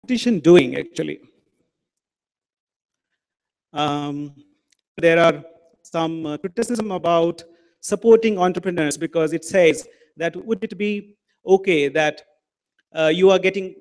competition doing, actually? There are some criticism about supporting entrepreneurs, because it says that would it be okay that you are getting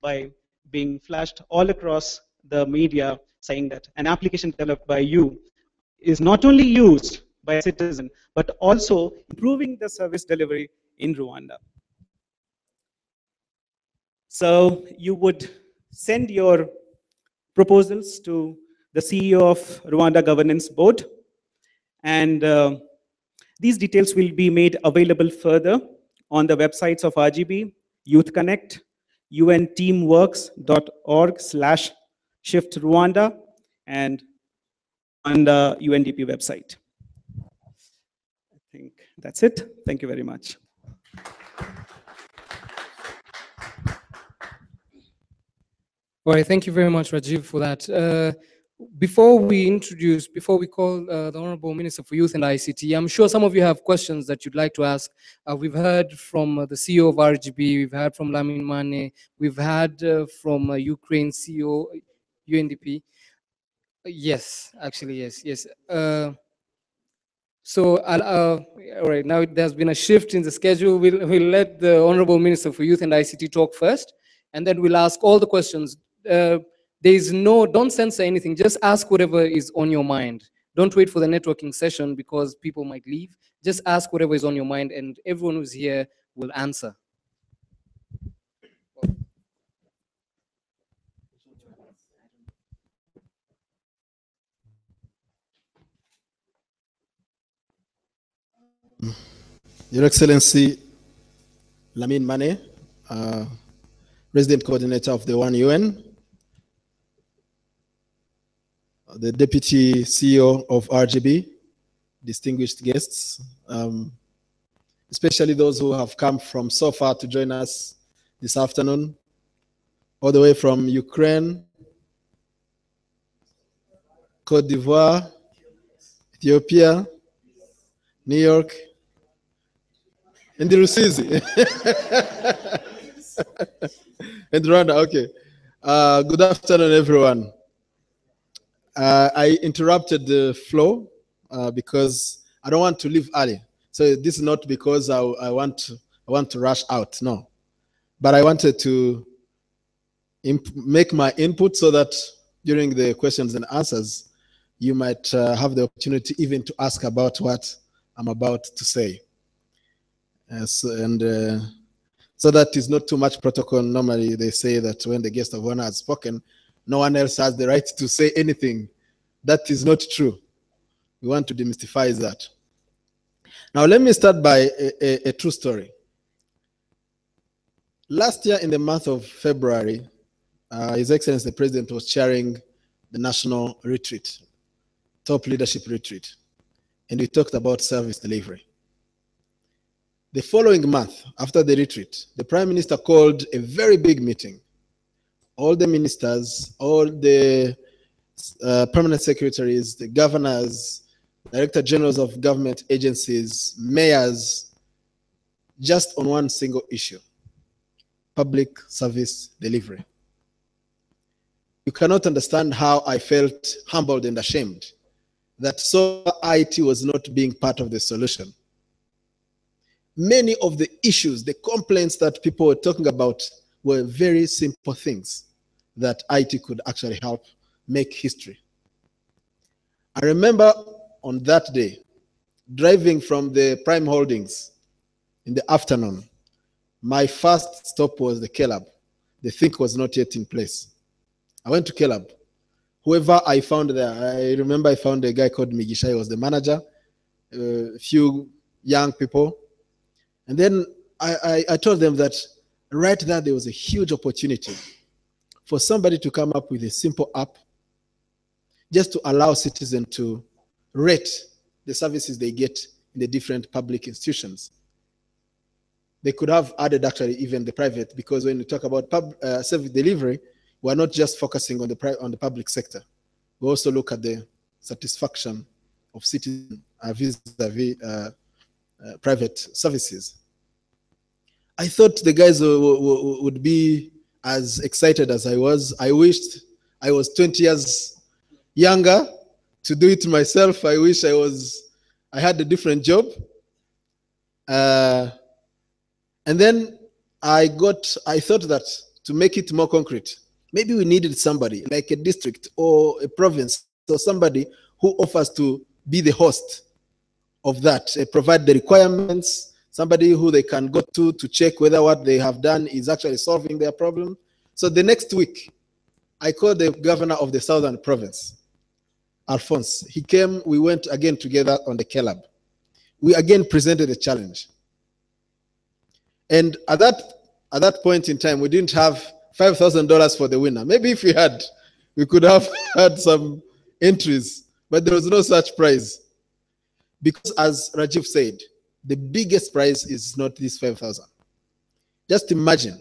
by being flashed all across the media, saying that an application developed by you is not only used by a citizen, but also improving the service delivery in Rwanda. So you would send your proposals to the CEO of Rwanda Governance Board, and these details will be made available further on the websites of RGB, Youth Connect, unteamworks.org/Shift Rwanda, and on the UNDP website. I think that's it. Thank you very much. All right, thank you very much, Rajiv, for that. Before we call the Honorable Minister for Youth and ICT, I'm sure some of you have questions that you'd like to ask. We've heard from the CEO of RGB, we've heard from Lamin Mane, we've heard from Ukraine CEO, UNDP. Yes, actually, yes, yes. So, all right, now there's been a shift in the schedule. We'll let the Honorable Minister for Youth and ICT talk first, and then we'll ask all the questions. Don't censor anything, just ask whatever is on your mind. Don't wait for the networking session because people might leave. Just ask whatever is on your mind, and everyone who's here will answer. Your Excellency Lamin Mane, uh, Resident Coordinator of the One UN, the Deputy CEO of RGB, distinguished guests, especially those who have come from so far to join us this afternoon, all the way from Ukraine, Cote d'Ivoire, Ethiopia, New York, and the Rusizi, and Rwanda. Okay. Good afternoon, everyone. I interrupted the flow because I don't want to leave early. So this is not because I want to rush out. No, but I wanted to make my input so that during the questions and answers, you might have the opportunity even to ask about what I'm about to say. So that is not too much protocol. Normally, they say that when the guest of honor has spoken, no one else has the right to say anything. That is not true. We want to demystify that. Now, let me start by a true story. Last year, in the month of February, His Excellency the President was chairing the national retreat, top leadership retreat, and we talked about service delivery. The following month, after the retreat, the Prime Minister called a very big meeting. All the ministers, all the permanent secretaries, the governors, director generals of government agencies, mayors, just on one single issue: public service delivery. You cannot understand how I felt humbled and ashamed that so IT was not being part of the solution. Many of the issues, the complaints that people were talking about were very simple things that IT could actually help make history. I remember on that day, driving from the Prime Holdings in the afternoon. My first stop was the Caleb. The think was not yet in place. I went to Caleb. Whoever I found there, I remember I found a guy called Migisha. He was the manager, a few young people. And then I told them that right there was a huge opportunity for somebody to come up with a simple app just to allow citizens to rate the services they get in the different public institutions. They could have added actually even the private, because when we talk about service delivery, we're not just focusing on the public sector. We also look at the satisfaction of citizens vis-a-vis private services. I thought the guys would be as excited as I was. I wished I was 20 years younger to do it myself. I wish I had a different job. And then I thought that to make it more concrete, maybe we needed somebody like a district or a province or somebody who offers to be the host of that, provide the requirements, somebody who they can go to check whether what they have done is actually solving their problem. So the next week, I called the governor of the southern province, Alphonse. He came, we went again together on the Caleb. We again presented a challenge. And at that point in time, we didn't have $5,000 for the winner. Maybe if we had, we could have had some entries, but there was no such prize. Because as Rajiv said, the biggest prize is not this 5,000. Just imagine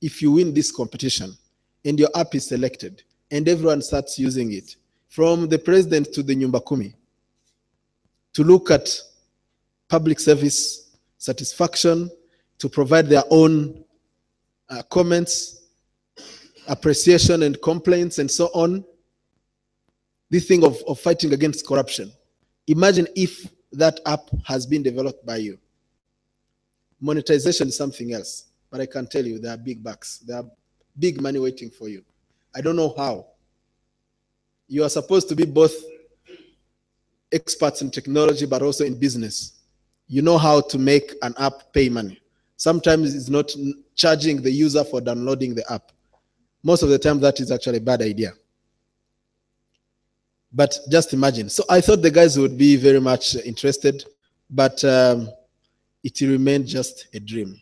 if you win this competition and your app is selected and everyone starts using it, from the president to the Nyumba Kumi, to look at public service satisfaction, to provide their own comments, appreciation and complaints and so on. this thing of fighting against corruption. Imagine if that app has been developed by you. Monetization is something else, but I can tell you there are big bucks. There are big money waiting for you. I don't know how. You are supposed to be both experts in technology, but also in business. You know how to make an app pay money. Sometimes it's not charging the user for downloading the app. Most of the time, that is actually a bad idea. But just imagine. So I thought the guys would be very much interested, but it remained just a dream.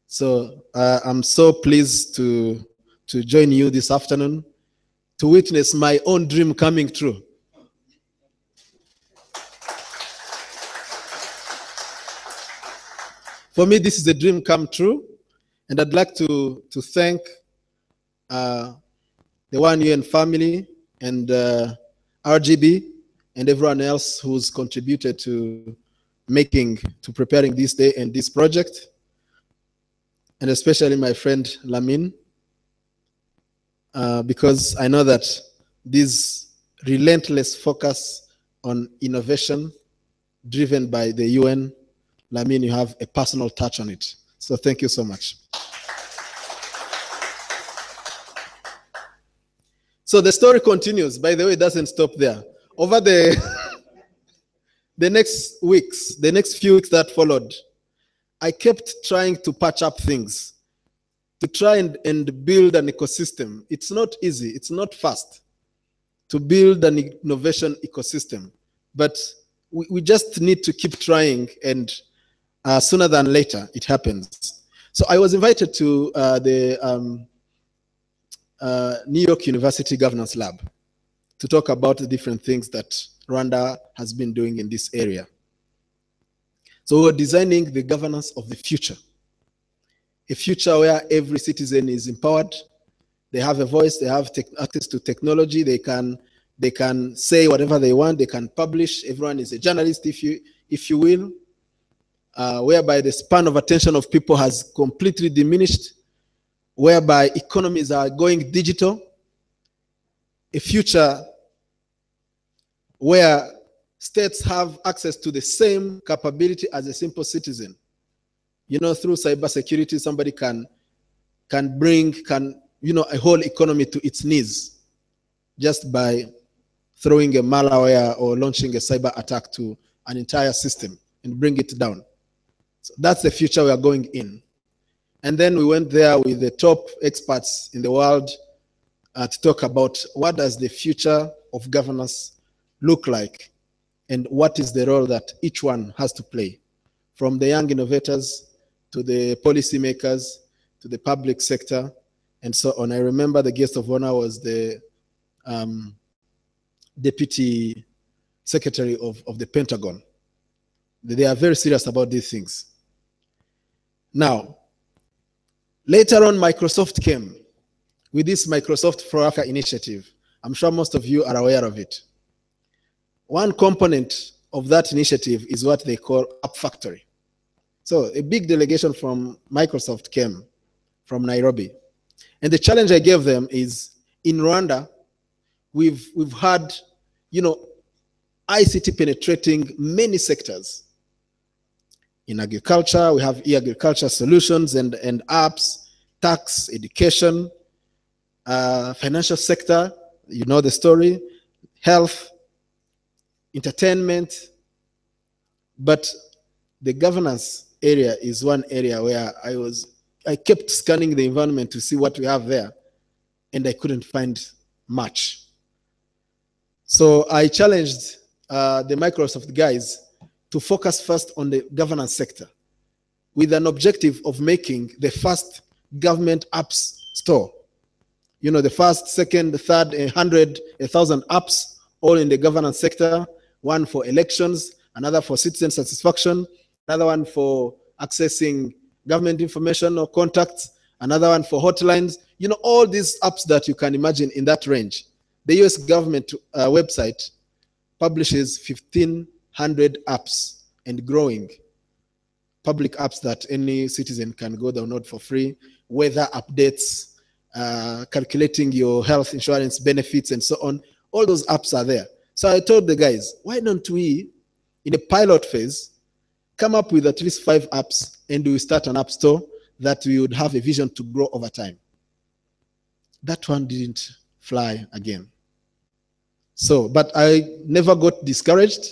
So I'm so pleased to join you this afternoon to witness my own dream coming true. For me, this is a dream come true, and I'd like to thank the One UN family and RGB and everyone else who's contributed to preparing this day and this project, and especially my friend Lamin, because I know that this relentless focus on innovation driven by the UN, Lamin, you have a personal touch on it. So thank you so much. So the story continues. By the way, it doesn't stop there. Over the next weeks, the next few weeks that followed, I kept trying to patch up things, to try and build an ecosystem. It's not easy. It's not fast to build an innovation ecosystem. But we just need to keep trying, and sooner than later, it happens. So I was invited to the New York University Governance Lab to talk about the different things that Rwanda has been doing in this area. So we're designing the governance of the future, a future where every citizen is empowered, they have a voice, they have access to technology, they can say whatever they want, they can publish, everyone is a journalist, if you will, whereby the span of attention of people has completely diminished, whereby economies are going digital, a future where states have access to the same capability as a simple citizen. You know, through cybersecurity, somebody can bring a whole economy to its knees just by throwing a malware or launching a cyber attack to an entire system and bring it down. So that's the future we are going in. And then we went there with the top experts in the world to talk about what does the future of governance look like and what is the role that each one has to play, from the young innovators to the policymakers to the public sector and so on. I remember the guest of honor was the Deputy Secretary of the Pentagon. They are very serious about these things. Now, later on, Microsoft came with this Microsoft for Africa initiative. I'm sure most of you are aware of it. One component of that initiative is what they call App Factory. So a big delegation from Microsoft came from Nairobi. And the challenge I gave them is, in Rwanda, we've had, ICT penetrating many sectors. In agriculture, we have e-agriculture solutions and apps, tax, education, financial sector, you know the story, health, entertainment. But the governance area is one area where I kept scanning the environment to see what we have there, and I couldn't find much. So I challenged the Microsoft guys to focus first on the governance sector with an objective of making the first government apps store. You know, the first, second, third, 100, 1,000 apps, all in the governance sector, one for elections, another for citizen satisfaction, another one for accessing government information or contacts, another one for hotlines, all these apps that you can imagine in that range. The US government website publishes 1,500 apps and growing, public apps that any citizen can go download for free, weather updates, calculating your health insurance benefits and so on. All those apps are there. So I told the guys, why don't we, in a pilot phase, come up with at least 5 apps, and we start an app store that we would have a vision to grow over time. That one didn't fly again. So, but I never got discouraged.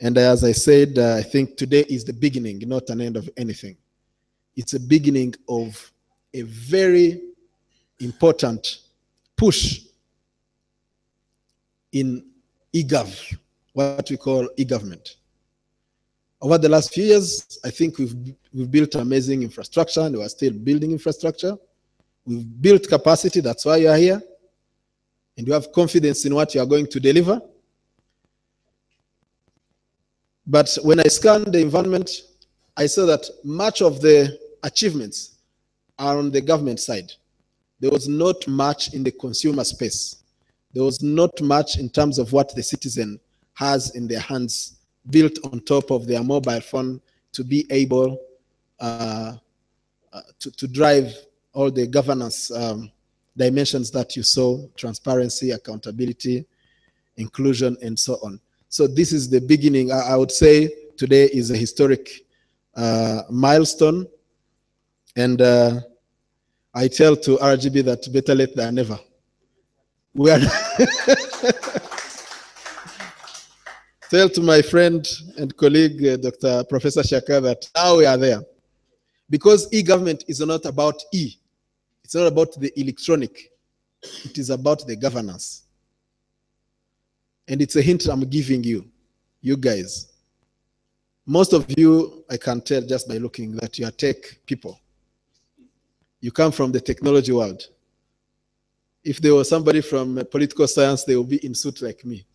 And as I said, I think today is the beginning, not an end of anything. It's a beginning of a very important push in e-gov, what we call e-government. Over the last few years, I think we've built amazing infrastructure, and we are still building infrastructure. We've built capacity, that's why you are here. And you have confidence in what you are going to deliver. But when I scanned the environment, I saw that much of the achievements are on the government side. There was not much in the consumer space. There was not much in terms of what the citizen has in their hands, built on top of their mobile phone, to be able to drive all the governance dimensions that you saw: transparency, accountability, inclusion, and so on. So this is the beginning. I would say today is a historic milestone. And I tell to RGB that better late than never. We are tell to my friend and colleague, Dr. Professor Shaka, that now we are there. Because e-government is not about e. It's not about the electronic. It is about the governance. And it's a hint I'm giving you, you guys. Most of you, I can tell just by looking, that you are tech people. You come from the technology world. If there was somebody from political science, they would be in suit like me.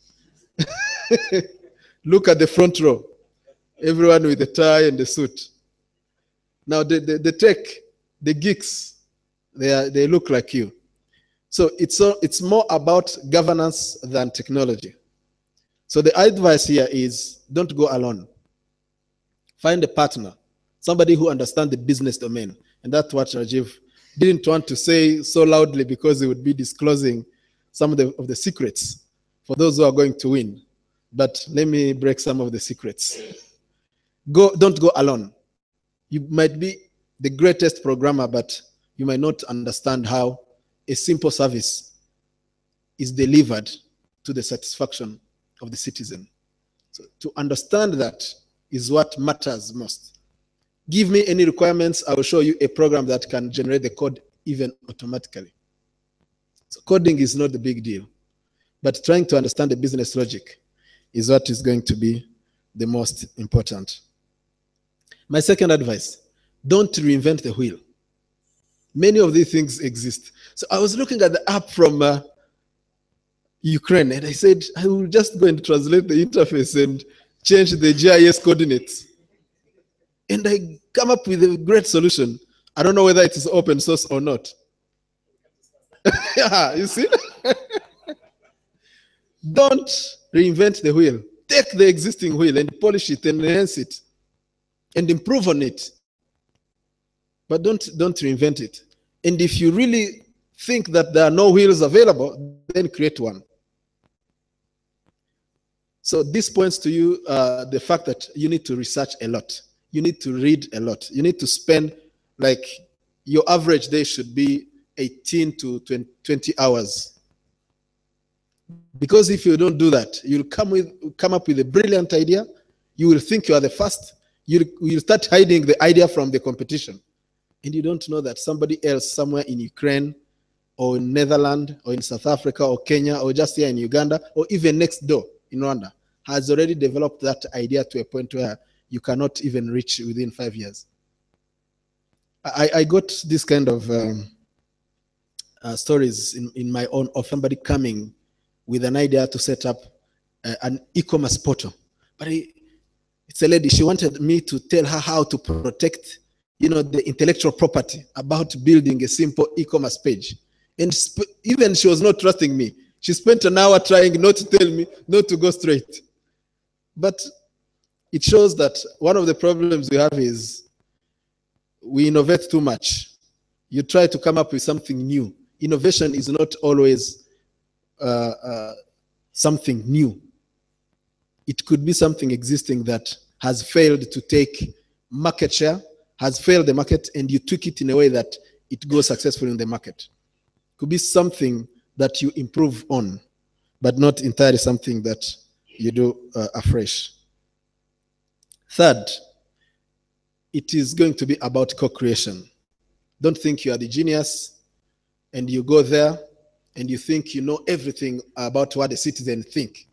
Look at the front row. Everyone with the tie and the suit. Now the tech, the geeks, they look like you. So it's more about governance than technology. So the advice here is, don't go alone. Find a partner, somebody who understands the business domain. And that's what Rajiv didn't want to say so loudly, because he would be disclosing some of the secrets for those who are going to win. But let me break some of the secrets. Don't go alone. You might be the greatest programmer, but you might not understand how a simple service is delivered to the satisfaction of the citizen. So to understand that is what matters most. Give me any requirements, I will show you a program that can generate the code even automatically. So coding is not the big deal, but trying to understand the business logic is what is going to be the most important. My second advice, don't reinvent the wheel. Many of these things exist. So I was looking at the app from Ukraine, and I said, I will just go and translate the interface and change the GIS coordinates. And I come up with a great solution. I don't know whether it is open source or not. Yeah, you see? Don't reinvent the wheel. Take the existing wheel and polish it and enhance it and improve on it. But don't reinvent it. And if you really think that there are no wheels available, then create one. So this points to you the fact that you need to research a lot. You need to read a lot. You need to spend, like, your average day should be 18 to 20 hours. Because if you don't do that, you'll come up with a brilliant idea. You will think you are the first. You'll start hiding the idea from the competition. And you don't know that somebody else somewhere in Ukraine or in Netherlands or in South Africa or Kenya or just here in Uganda or even next door in Rwanda has already developed that idea to a point where you cannot even reach within 5 years. I got this kind of stories in my own, of somebody coming with an idea to set up an e-commerce portal. But it's a lady, she wanted me to tell her how to protect, the intellectual property about building a simple e-commerce page. And even she was not trusting me. She spent an hour trying not to tell me, not to go straight. But it shows that one of the problems we have is we innovate too much. You try to come up with something new. Innovation is not always something new. It could be something existing that has failed to take market share, has failed the market, and you tweak it in a way that it goes successfully in the market. It could be something that you improve on, but not entirely something that you do afresh. Third, it is going to be about co-creation. Don't think you are the genius and you go there and you think you know everything about what the citizens think.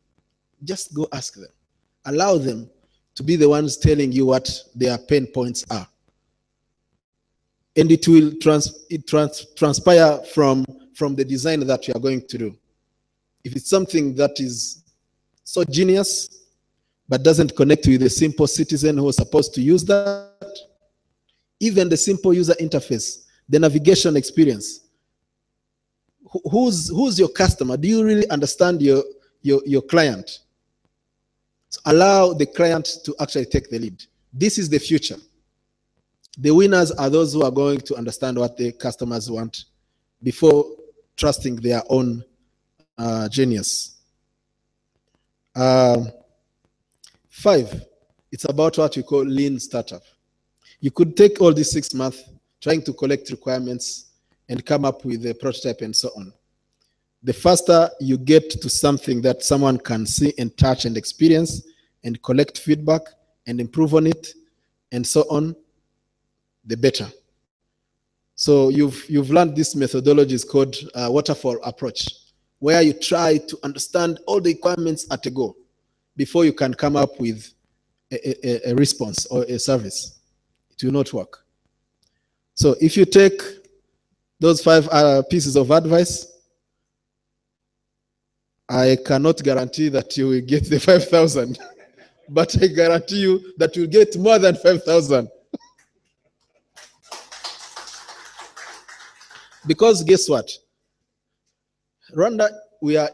Just go ask them. Allow them to be the ones telling you what their pain points are. And it will transpire from the design that you are going to do. If it's something that is so genius, but doesn't connect with the simple citizen who is supposed to use that, even the simple user interface, the navigation experience, who's your customer? Do you really understand your client? So allow the client to actually take the lead. This is the future. The winners are those who are going to understand what the customers want before trusting their own genius. 5, it's about what we call lean startup. You could take all these 6 months trying to collect requirements and come up with a prototype and so on. The faster you get to something that someone can see and touch and experience and collect feedback and improve on it and so on, the better. So you've learned this methodology is called waterfall approach, where you try to understand all the requirements at a go before you can come up with a response or a service. It will not work. So if you take those 5 pieces of advice, I cannot guarantee that you will get the 5,000, but I guarantee you that you'll get more than 5,000. Because guess what? Rwanda, we are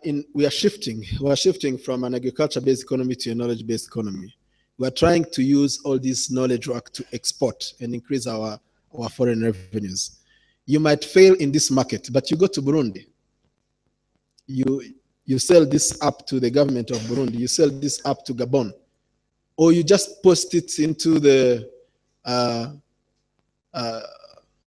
shifting. We are shifting from an agriculture-based economy to a knowledge-based economy. We are trying to use all this knowledge work to export and increase our foreign revenues. You might fail in this market, but you go to Burundi. You sell this app to the government of Burundi. You sell this app to Gabon, or you just post it into the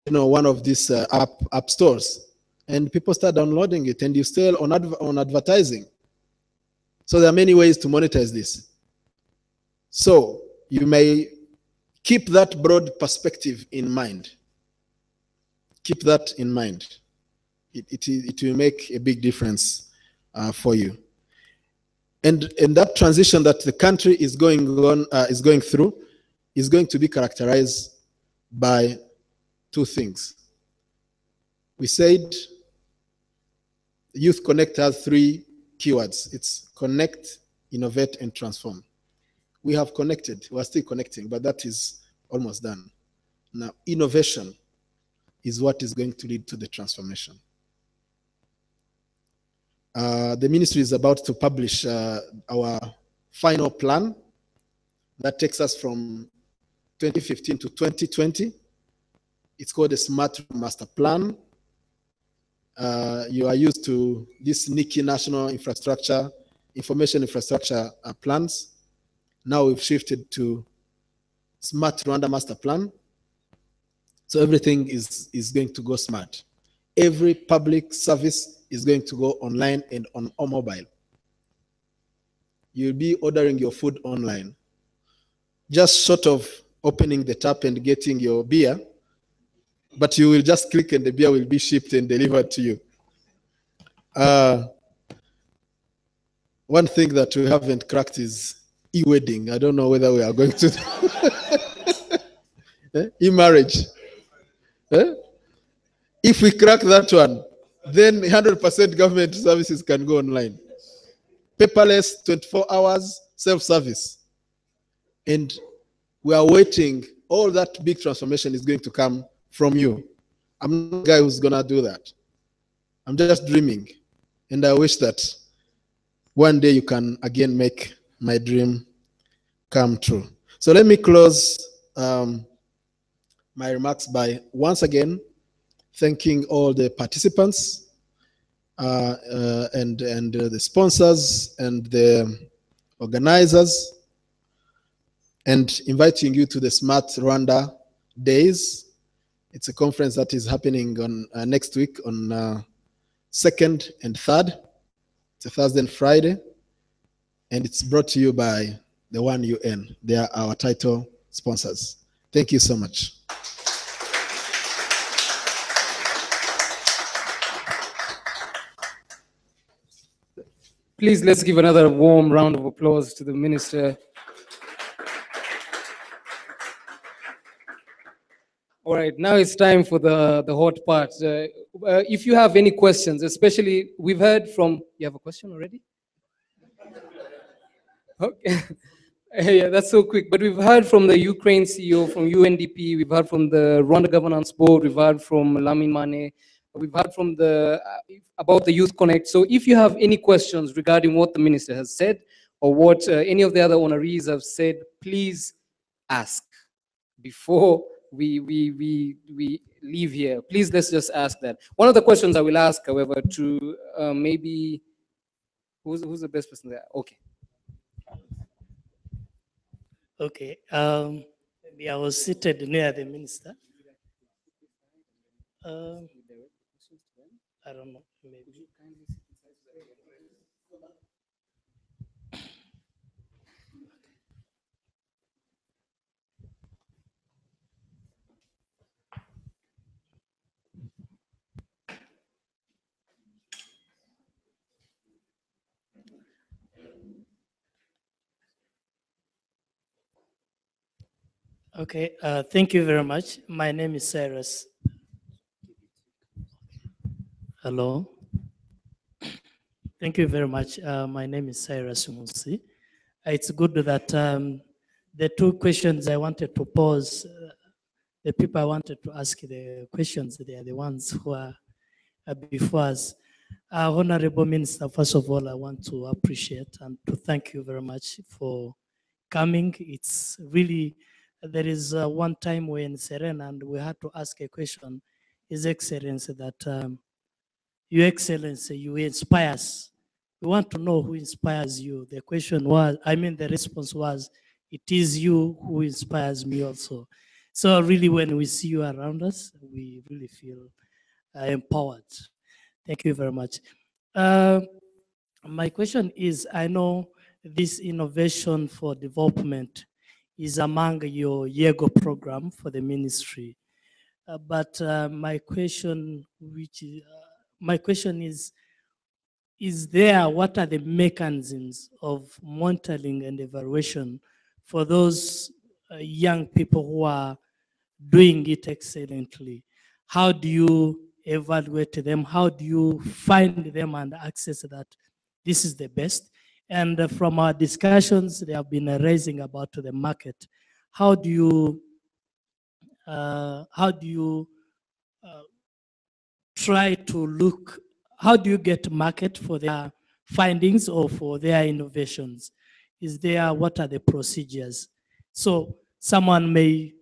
one of these app stores, and people start downloading it, and you sell on advertising. So there are many ways to monetize this. So you may keep that broad perspective in mind. Keep that in mind. It will make a big difference for you. And that transition that the country is going through is going to be characterized by 2 things. We said Youth Connect has 3 keywords. It's connect, innovate, and transform. We have connected. We're still connecting, but that is almost done. Now, innovation is what is going to lead to the transformation. The ministry is about to publish our final plan that takes us from 2015 to 2020. It's called a Smart Master Plan. You are used to this NICI National Infrastructure, Information Infrastructure plans. Now we've shifted to Smart Rwanda Master Plan. So everything is going to go smart. Every public service is going to go online and on mobile. You'll be ordering your food online. Just short of opening the tap and getting your beer, but you will just click and the beer will be shipped and delivered to you. One thing that we haven't cracked is e-wedding. I don't know whether we are going to e-marriage. If we crack that one, then 100% government services can go online. Paperless, 24 hours, self-service. And we are waiting. All that big transformation is going to come from you. I'm not a guy who's going to do that. I'm just dreaming. And I wish that one day you can again make my dream come true. So let me close my remarks by once again thanking all the participants and the sponsors and the organizers, and inviting you to the Smart Rwanda Days. It's a conference that is happening on next week on 2nd and 3rd. It's a Thursday and Friday, and it's brought to you by the One UN. They are our title sponsors. Thank you so much. Please, let's give another warm round of applause to the minister. All right, now it's time for the hot part. If you have any questions, especially we've heard from, you have a question already? Okay. Yeah, that's so quick. But we've heard from the Ukraine CEO, from UNDP, we've heard from the Rwanda Governance Board, we've heard from Lamin Mane, we've heard from the about the Youth Connect. So if you have any questions regarding what the minister has said or what any of the other honorees have said, please ask before we leave here. Please, let's just ask that. One of the questions I will ask, however, to maybe, who's the best person there? Okay. Okay. Maybe I was seated near the minister. I don't know. Maybe. Okay. Thank you very much. My name is Cyrus. Hello. Thank you very much. My name is Cyrus Musi. It's good that the two questions I wanted to pose, the people I wanted to ask the questions, they are the ones who are before us. Honorable Minister, first of all, I want to appreciate and to thank you very much for coming. It's really, there is one time when Serena and we had to ask a question, His Excellency, that Your Excellency, you inspire us. We want to know who inspires you. The question was, the response was, it is you who inspires me also. So really, when we see you around us, we really feel empowered. Thank you very much. My question is, I know this innovation for development is among your YEGO program for the ministry. But my question is there, what are the mechanisms of monitoring and evaluation for those young people who are doing it excellently? How do you evaluate them? How do you find them and access that this is the best? And from our discussions, they have been raising about the market. How do you try to look, how do you get market for their findings or for their innovations? Is there, what are the procedures? So someone may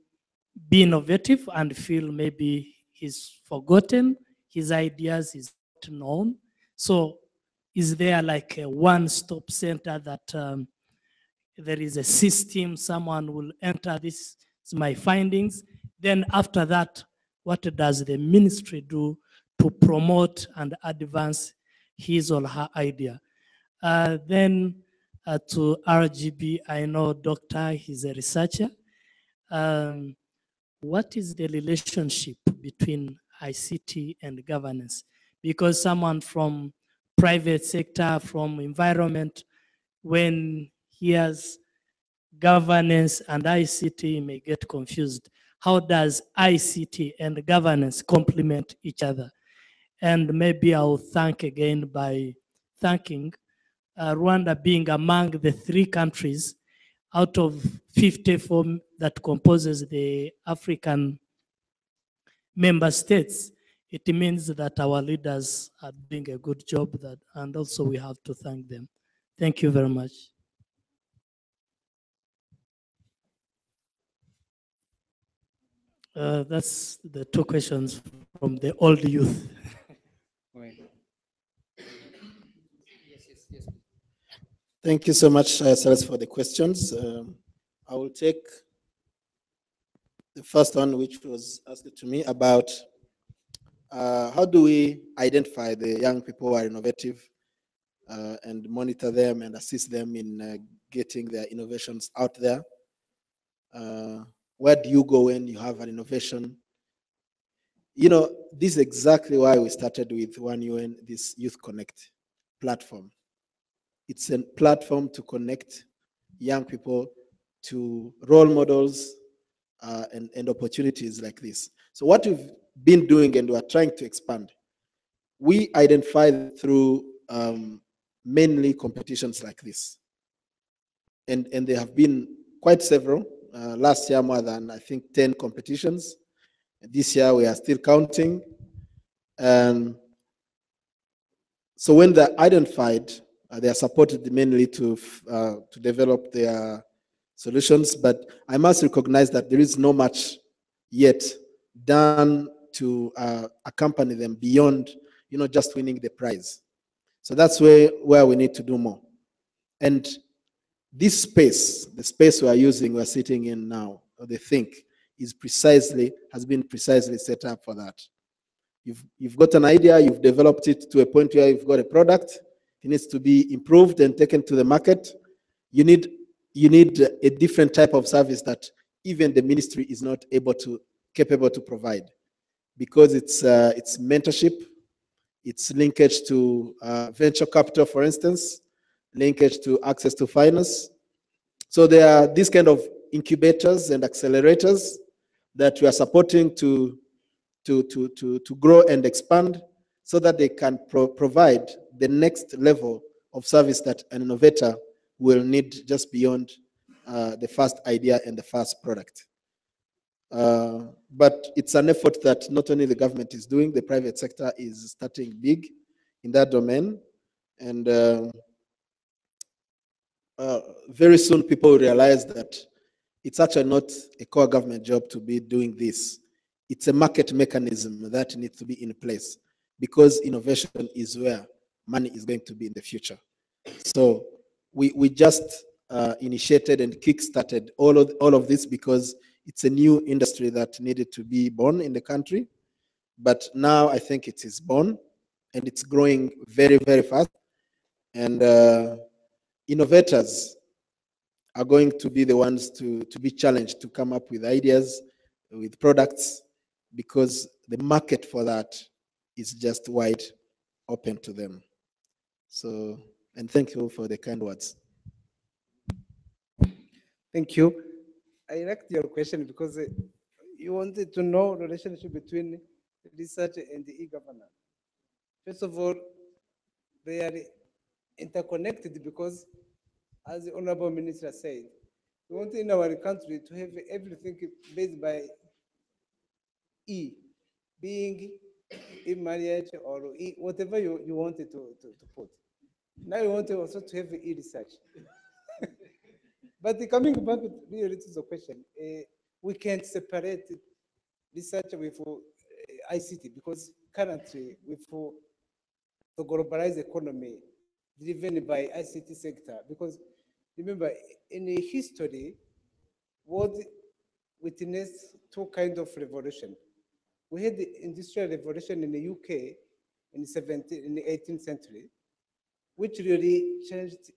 be innovative and feel maybe he's forgotten, his ideas is not known. So is there like a one-stop center that there is a system, someone will enter, this is my findings. Then after that, what does the ministry do to promote and advance his or her idea? Then to RGB, I know Doctor, he's a researcher. What is the relationship between ICT and governance? Because someone from private sector, from environment, when he has governance and ICT may get confused. How does ICT and governance complement each other? And maybe I'll thank again by thanking Rwanda being among the 3 countries out of 54 that composes the African member states. It means that our leaders are doing a good job, and also we have to thank them. Thank you very much. That's the 2 questions from the old youth. Thank you so much, Cyrus, for the questions. I will take the first one, which was asked to me about how do we identify the young people who are innovative and monitor them and assist them in getting their innovations out there. Where do you go when you have an innovation? You know, this is exactly why we started with One UN, this Youth Connect platform. It's a platform to connect young people to role models and opportunities like this. So what we've been doing, and we're trying to expand, we identify them through mainly competitions like this. And there have been quite several. Last year, more than, I think, 10 competitions. This year, we are still counting. And so when they're identified, they are supported mainly to develop their solutions. But I must recognize that there is not much yet done to accompany them beyond, just winning the prize. So that's where we need to do more. And this space, the space we're sitting in now, or the think, has been precisely set up for that. You've got an idea, you've developed it to a point where you've got a product, it needs to be improved and taken to the market. You need a different type of service that even the ministry is not capable to provide, because it's mentorship, it's linkage to venture capital, for instance, linkage to access to finance. So there are these kind of incubators and accelerators that we are supporting to grow and expand, so that they can provide the next level of service that an innovator will need just beyond the first idea and the first product. But it's an effort that not only the government is doing, the private sector is starting big in that domain. And very soon people will realize that it's actually not a core government job to be doing this. It's a market mechanism that needs to be in place, because innovation is where money is going to be in the future. So we just initiated and kickstarted all of this, because it's a new industry that needed to be born in the country. But now I think it is born, and it's growing very, very fast. And innovators are going to be the ones to be challenged to come up with ideas, with products, because the market for that is just wide open to them. So, and thank you for the kind words. Thank you. I liked your question because you wanted to know the relationship between research and the e-governance. First of all, they are interconnected because, as the Honorable Minister said, we want in our country to have everything based by E, being e-marriage or whatever you wanted to put. Now you want also to have e-research. But coming back really to the question, we can't separate research with ICT, because currently with the globalized economy driven by ICT sector, because remember in history, what witnessed two kinds of revolution. We had the industrial revolution in the UK in the 18th century, which really changed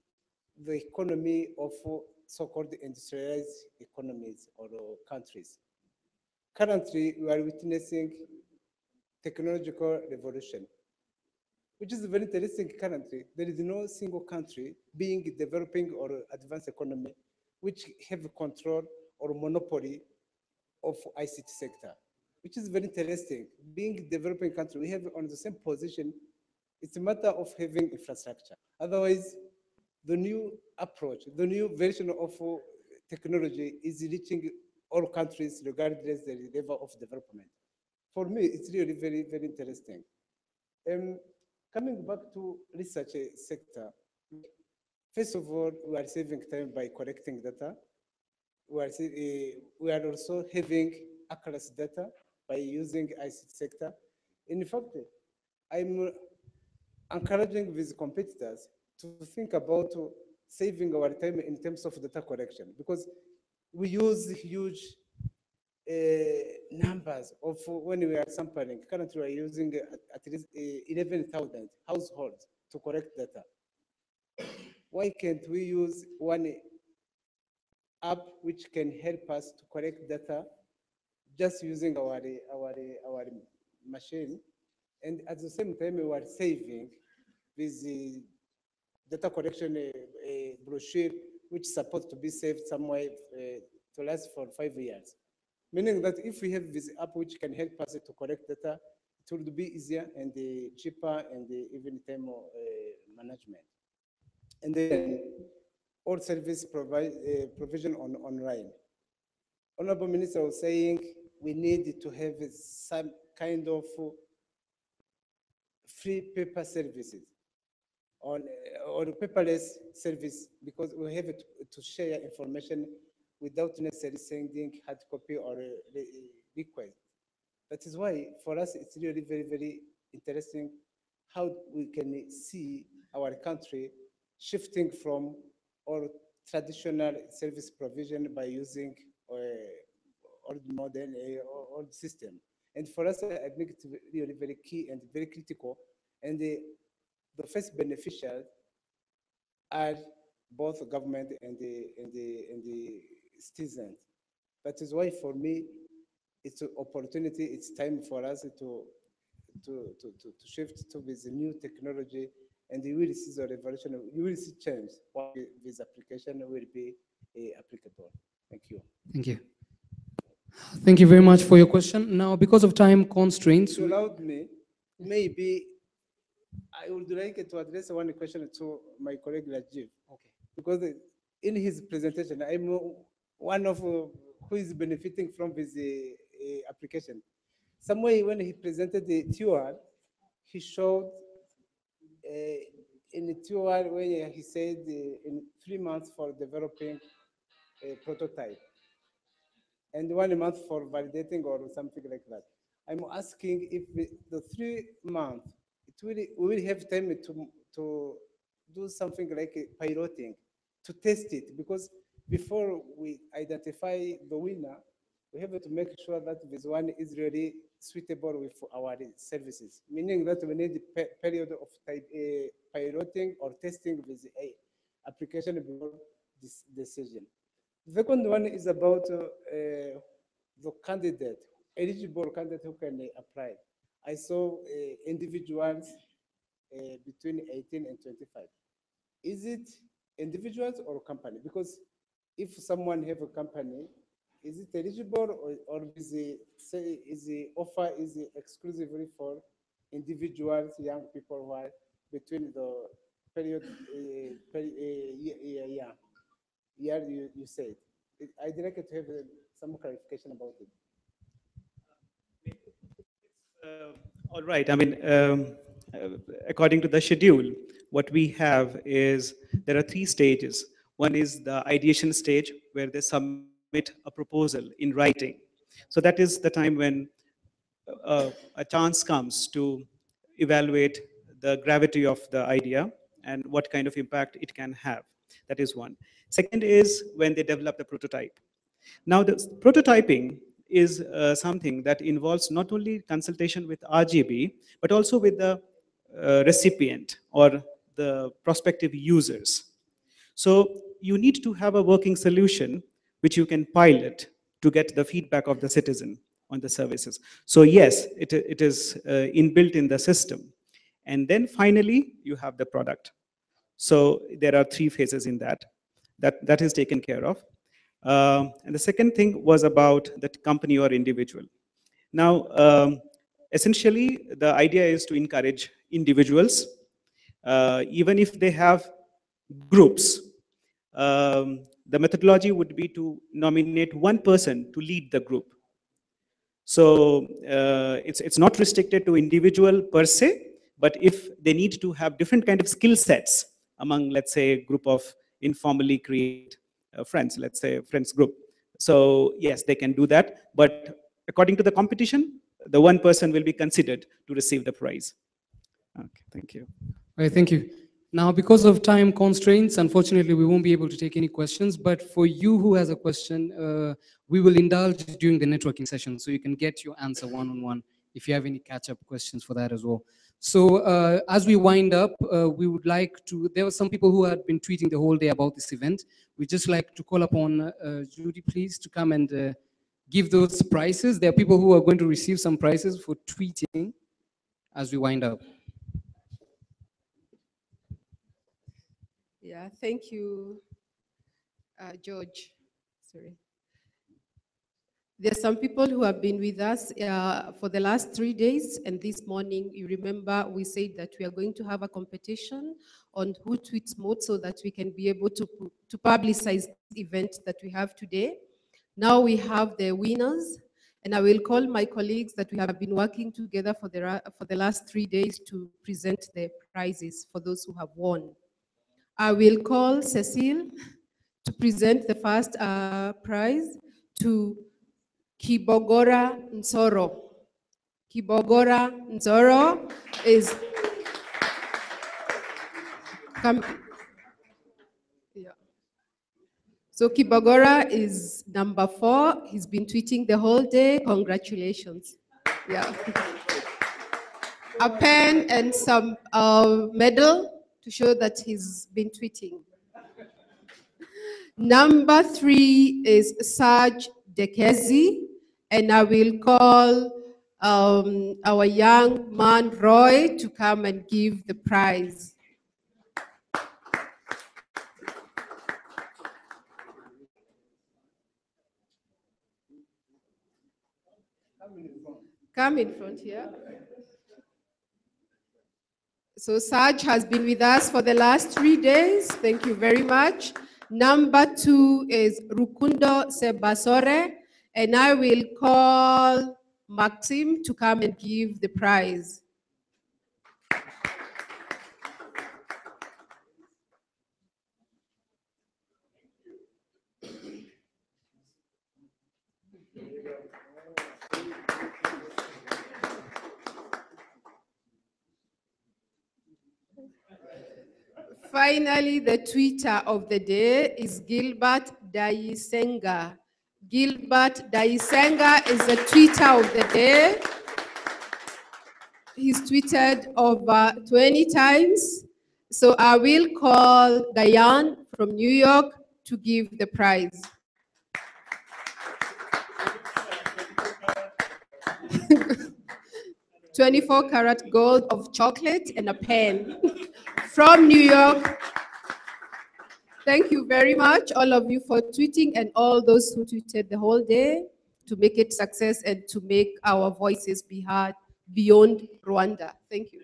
the economy of so-called industrialized economies or countries. Currently, we are witnessing technological revolution, which is very interesting currently. There is no single country being developing or advanced economy which have control or monopoly of ICT sector, which is very interesting. Being developing country, we have on the same position. It's a matter of having infrastructure. Otherwise, the new approach, the new version of technology is reaching all countries regardless of the level of development. For me, it's really very, very interesting. Coming back to research sector, first of all, we are saving time by collecting data. We are also having accurate data by using ICT sector. In fact, I'm encouraging these competitors to think about saving our time in terms of data collection, because we use huge numbers of when we are sampling. Currently, we are using at least 11,000 households to collect data. Why can't we use one app which can help us to collect data just using our machine, and at the same time we are saving with the data collection brochure, which is supposed to be saved somewhere to last for 5 years. Meaning that if we have this app which can help us to collect data, it will be easier and cheaper and even time management. And then all service provision online. Honorable Minister was saying we need to have some kind of free paper services on or paperless service, because we have to share information without necessarily sending hard copy or request. That is why for us it's really very, very interesting how we can see our country shifting from our traditional service provision by using old modern old system. And for us, I think it's really very key and very critical. And the first beneficiaries are both government and the citizens. That is why for me, it's an opportunity, it's time for us to shift to this new technology, and you will see the revolution, you will see change what this application will be applicable. Thank you. Thank you. Thank you very much for your question. Now, because of time constraints, If you allowed me, maybe I would like to address one question to my colleague Rajiv. Okay. Because in his presentation, I'm one of who is benefiting from this application. Somewhere when he presented the TUR, he showed in the TUR where he said in 3 months for developing a prototype and 1 month for validating or something like that. I'm asking if the 3 months, we will have time to do something like a piloting, to test it, because before we identify the winner, we have to make sure that this one is really suitable with our services, meaning that we need a period of type, piloting or testing with a application before this decision. The second one is about the candidate, eligible candidate who can apply. I saw individuals between 18 and 25. Is it individuals or company? Because if someone have a company, is it eligible or is the offer is it exclusively for individuals, young people who are between the period year you said? I'd like to have some clarification about it. All right. I mean, according to the schedule, what we have is there are 3 stages. One is the ideation stage, where they submit a proposal in writing. So that is the time when a chance comes to evaluate the gravity of the idea and what kind of impact it can have. That is one. Second is when they develop the prototype. Now, the prototyping is something that involves not only consultation with RGB, but also with the recipient or the prospective users. So you need to have a working solution which you can pilot to get the feedback of the citizen on the services. So yes, it is inbuilt in the system. And then finally, you have the product. So there are 3 phases in that. That is taken care of. And the second thing was about the company or individual. Now, essentially, the idea is to encourage individuals, even if they have groups. The methodology would be to nominate one person to lead the group. So it's not restricted to individual per se, but if they need to have different kind of skill sets among, let's say, a group of informally created friends, let's say friends group. So yes, they can do that. But according to the competition, the one person will be considered to receive the prize. Okay, thank you. All right, thank you. Now, because of time constraints, unfortunately, we won't be able to take any questions. But for you who has a question, we will indulge during the networking session, so you can get your answer one-on-one if you have any catch-up questions for that as well. So as we wind up, we would like to, there were some people who had been tweeting the whole day about this event. We'd just like to call upon Judy, please, to come and give those prizes. There are people who are going to receive some prizes for tweeting as we wind up. Yeah, thank you, George. Sorry. There are some people who have been with us for the last 3 days, and this morning, you remember we said that we are going to have a competition on who tweets more so that we can be able to publicize the event that we have today. Now we have the winners, and I will call my colleagues that we have been working together for the last 3 days to present the prizes for those who have won. I will call Cecile to present the first prize to Kibogora Nsoro. Kibogora Nsoro is come. Yeah. So Kibogora is number 4. He's been tweeting the whole day. Congratulations. Yeah. A pen and some medal to show that he's been tweeting. Number 3 is Saj Dekezi, and I will call our young man Roy to come and give the prize. Come in front here. So Saj has been with us for the last 3 days. Thank you very much. Number 2 is Rukundo Sebasore, and I will call Maxim to come and give the prize. Finally, the tweeter of the day is Gilbert Daisenga. Gilbert Daisenga is the tweeter of the day. He's tweeted over 20 times. So I will call Diane from New York to give the prize. $24-karat gold of chocolate and a pen from New York. Thank you very much, all of you, for tweeting and all those who tweeted the whole day to make it success and to make our voices be heard beyond Rwanda. Thank you.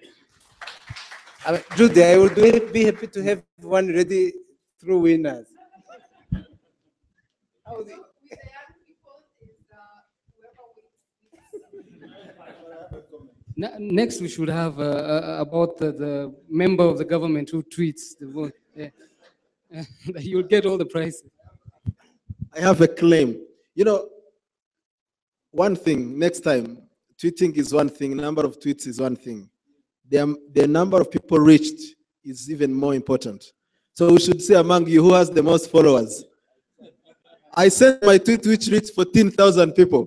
Judy, I would be happy to have one ready through winners. Next, we should have about the member of the government who tweets the vote. Yeah. You'll get all the prizes. I have a claim. You know, one thing, next time, tweeting is one thing, number of tweets is one thing. The number of people reached is even more important. So we should say among you who has the most followers. I sent my tweet which reached 14,000 people.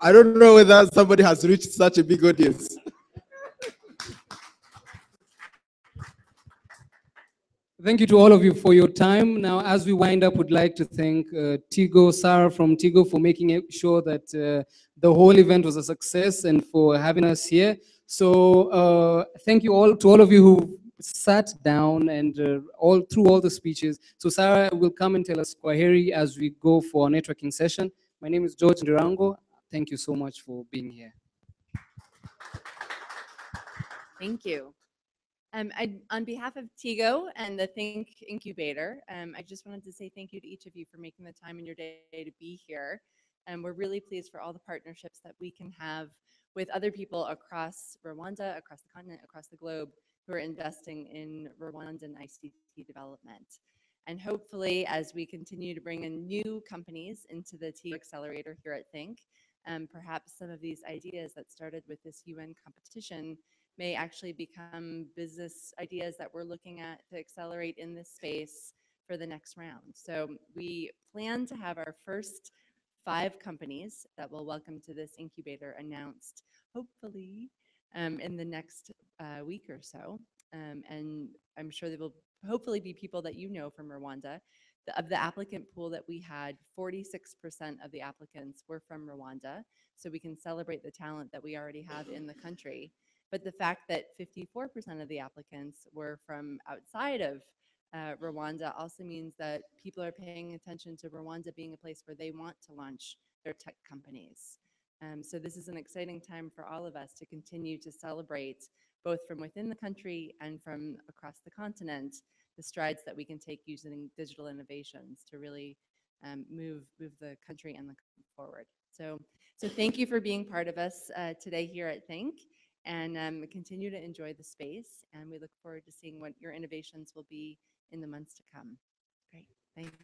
I don't know whether somebody has reached such a big audience. Thank you to all of you for your time. Now, as we wind up, would like to thank Tigo, Sarah from Tigo, for making sure that the whole event was a success and for having us here. So thank you all to all of you who sat down and all through all the speeches. So Sarah will come and tell us Kwaheri as we go for our networking session. My name is George Ndirango. Thank you so much for being here. Thank you. On behalf of Tigo and the Think Incubator, I just wanted to say thank you to each of you for making the time in your day to be here. And we're really pleased for all the partnerships that we can have with other people across Rwanda, across the continent, across the globe, who are investing in Rwandan ICT development. And hopefully, as we continue to bring in new companies into the Tigo Accelerator here at Think, perhaps some of these ideas that started with this UN competition may actually become business ideas that we're looking at to accelerate in this space for the next round. So we plan to have our first 5 companies that we'll welcome to this incubator announced, hopefully, in the next week or so. And I'm sure there will hopefully be people that you know from Rwanda. Of the applicant pool that we had, 46% of the applicants were from Rwanda. So we can celebrate the talent that we already have in the country. But the fact that 54% of the applicants were from outside of Rwanda also means that people are paying attention to Rwanda being a place where they want to launch their tech companies. So this is an exciting time for all of us to continue to celebrate, both from within the country and from across the continent, the strides that we can take using digital innovations to really move the country and the country forward. So thank you for being part of us today here at Think, and continue to enjoy the space. And we look forward to seeing what your innovations will be in the months to come. Great, thank you.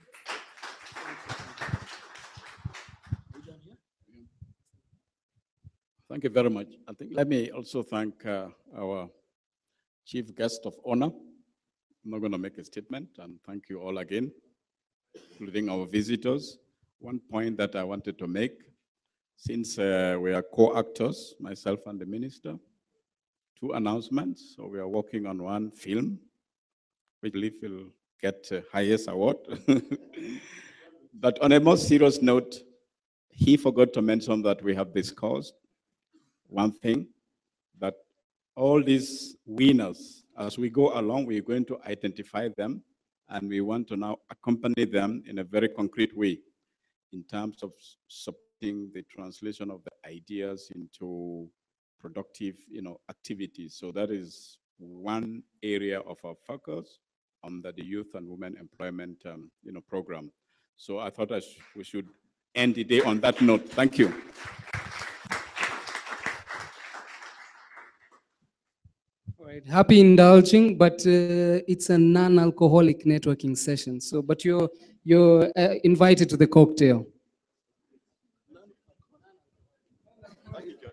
Thank you very much. I think let me also thank our chief guest of honor. I'm not going to make a statement, and thank you all again, including our visitors. One point that I wanted to make, since we are co-actors, myself and the minister, 2 announcements. So we are working on one film, which I believe will get highest award. But on a more serious note, he forgot to mention that we have discussed one thing, that all these winners, as we go along, we're going to identify them, and we want to now accompany them in a very concrete way in terms of supporting the translation of the ideas into productive, activities. So that is one area of our focus under the Youth and Women Employment, program. So I thought we should end the day on that note. Thank you. All right, happy indulging, but it's a non-alcoholic networking session. So, but you're invited to the cocktail. Thank you, John.